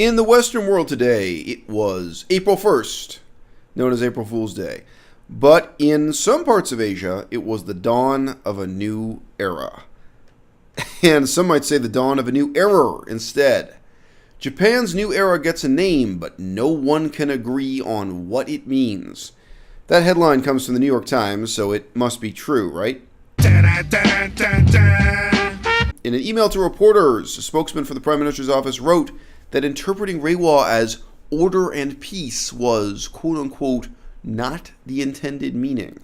In the Western world today, it was April 1st, known as April Fool's Day. But in some parts of Asia, it was the dawn of a new era. And some might say the dawn of a new error instead. Japan's new era gets a name, but no one can agree on what it means. That headline comes from the New York Times, so it must be true, right? In an email to reporters, a spokesman for the Prime Minister's office wrote that interpreting Reiwa as order and peace was, quote-unquote, not the intended meaning.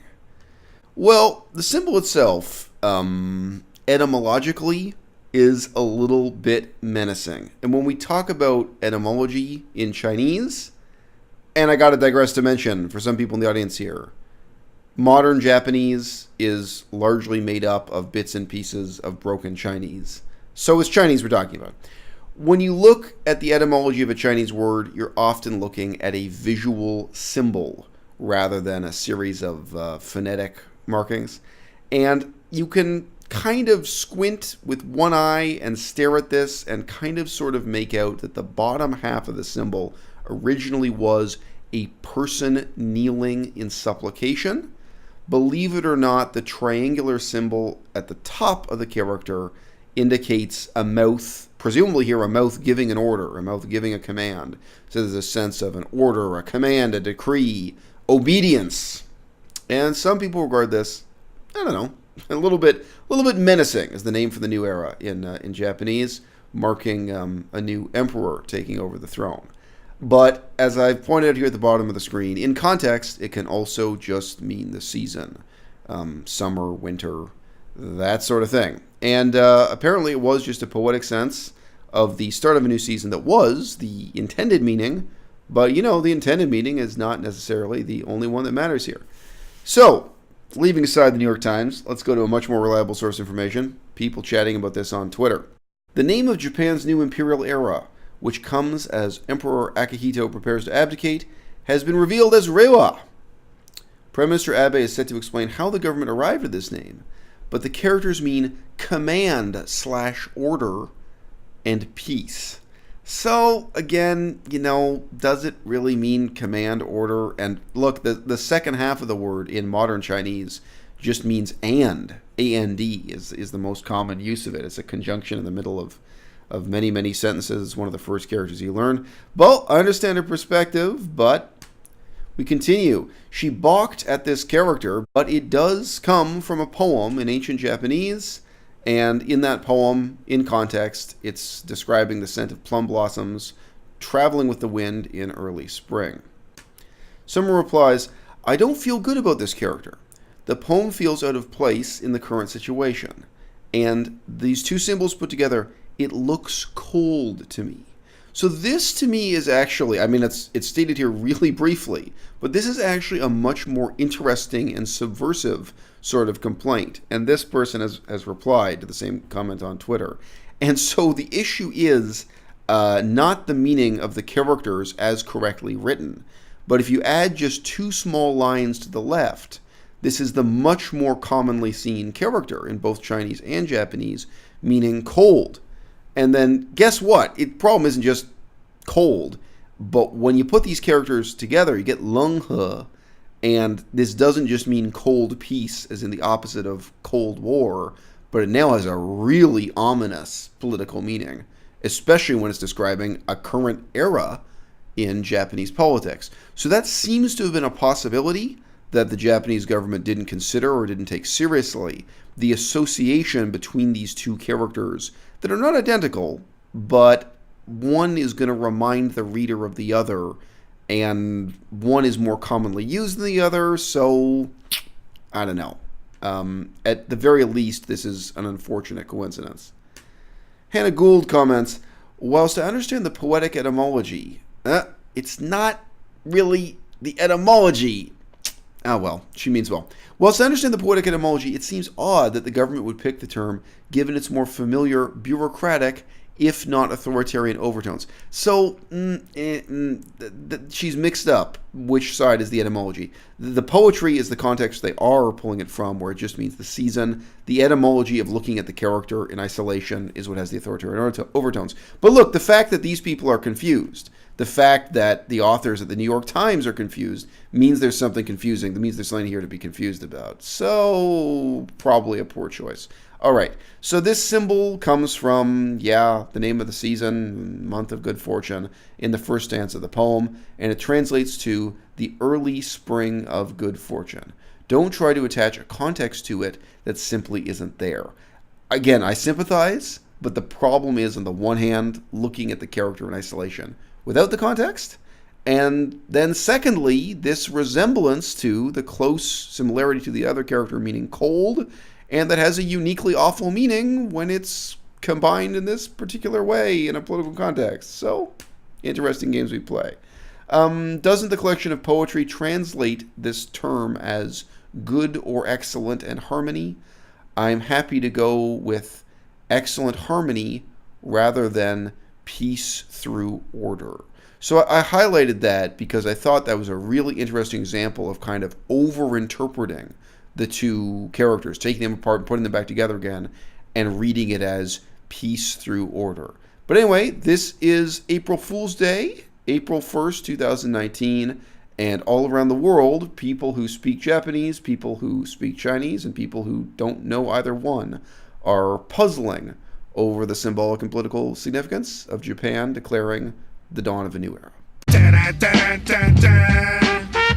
Well, the symbol itself, etymologically, is a little bit menacing. And when we talk about etymology in Chinese, and I gotta digress to mention, for some people in the audience here, modern Japanese is largely made up of bits and pieces of broken Chinese. So it's Chinese we're talking about. When you look at the etymology of a Chinese word, you're often looking at a visual symbol rather than a series of phonetic markings. And you can kind of squint with one eye and stare at this and kind of sort of make out that the bottom half of the symbol originally was a person kneeling in supplication. Believe it or not, the triangular symbol at the top of the character indicates a mouth, presumably here a mouth giving an order, a mouth giving a command. So there's a sense of an order, a command, a decree, obedience. And some people regard this, I don't know, a little bit menacing as the name for the new era in Japanese, marking a new emperor taking over the throne. But as I've pointed out here at the bottom of the screen, in context, it can also just mean the season, summer, winter, that sort of thing. And apparently it was just a poetic sense of the start of a new season that was the intended meaning. But, you know, the intended meaning is not necessarily the only one that matters here. So, leaving aside the New York Times, let's go to a much more reliable source of information. People chatting about this on Twitter. The name of Japan's new imperial era, which comes as Emperor Akihito prepares to abdicate, has been revealed as Reiwa. Prime Minister Abe is set to explain how the government arrived at this name, but the characters mean command/order and peace. So, again, you know, does it really mean command, order? And look, the second half of the word in modern Chinese just means and. A-N-D is the most common use of it. It's a conjunction in the middle of many, many sentences. It's one of the first characters you learn. Well, I understand her perspective, but we continue. She balked at this character, but it does come from a poem in ancient Japanese. And in that poem, in context, it's describing the scent of plum blossoms traveling with the wind in early spring. Someone replies, I don't feel good about this character. The poem feels out of place in the current situation. And these two symbols put together, it looks cold to me. So this to me is actually, I mean, it's stated here really briefly, but this is actually a much more interesting and subversive sort of complaint. And this person has replied to the same comment on Twitter. And so the issue is not the meaning of the characters as correctly written, but if you add just two small lines to the left, this is the much more commonly seen character in both Chinese and Japanese, meaning cold. And then guess what? The problem isn't just cold, but when you put these characters together, you get lung he, and this doesn't just mean cold peace, as in the opposite of Cold War, but it now has a really ominous political meaning, especially when it's describing a current era in Japanese politics. So that seems to have been a possibility that the Japanese government didn't consider or didn't take seriously, the association between these two characters that are not identical, but one is going to remind the reader of the other, and one is more commonly used than the other, so I don't know. At the very least, this is an unfortunate coincidence. Hannah Gould comments, whilst I understand the poetic etymology, it's not really the etymology. Ah, well, she means well. Whilst I understand the poetic etymology, it seems odd that the government would pick the term given its more familiar, bureaucratic, if not authoritarian overtones. So she's mixed up which side is the etymology. The poetry is the context they are pulling it from, where it just means the season. The etymology of looking at the character in isolation is what has the authoritarian overtones. But look, the fact that these people are confused, the fact that the authors at the New York Times are confused, means there's something confusing. That means there's something here to be confused about. So, probably a poor choice. All right, so this symbol comes from, the name of the season, month of good fortune, in the first stanza of the poem, and it translates to the early spring of good fortune. Don't try to attach a context to it that simply isn't there. Again, I sympathize, but the problem is, on the one hand, looking at the character in isolation without the context, and then secondly, this resemblance to the close similarity to the other character, meaning cold, and that has a uniquely awful meaning when it's combined in this particular way in a political context. So, interesting games we play. Doesn't the collection of poetry translate this term as good or excellent and harmony? I'm happy to go with excellent harmony rather than peace through order. So I highlighted that because I thought that was a really interesting example of kind of over-interpreting the two characters, taking them apart and putting them back together again, and reading it as peace through order. But anyway, this is April Fool's Day, April 1st, 2019, and all around the world, people who speak Japanese, people who speak Chinese, and people who don't know either one are puzzling over the symbolic and political significance of Japan declaring the dawn of a new era.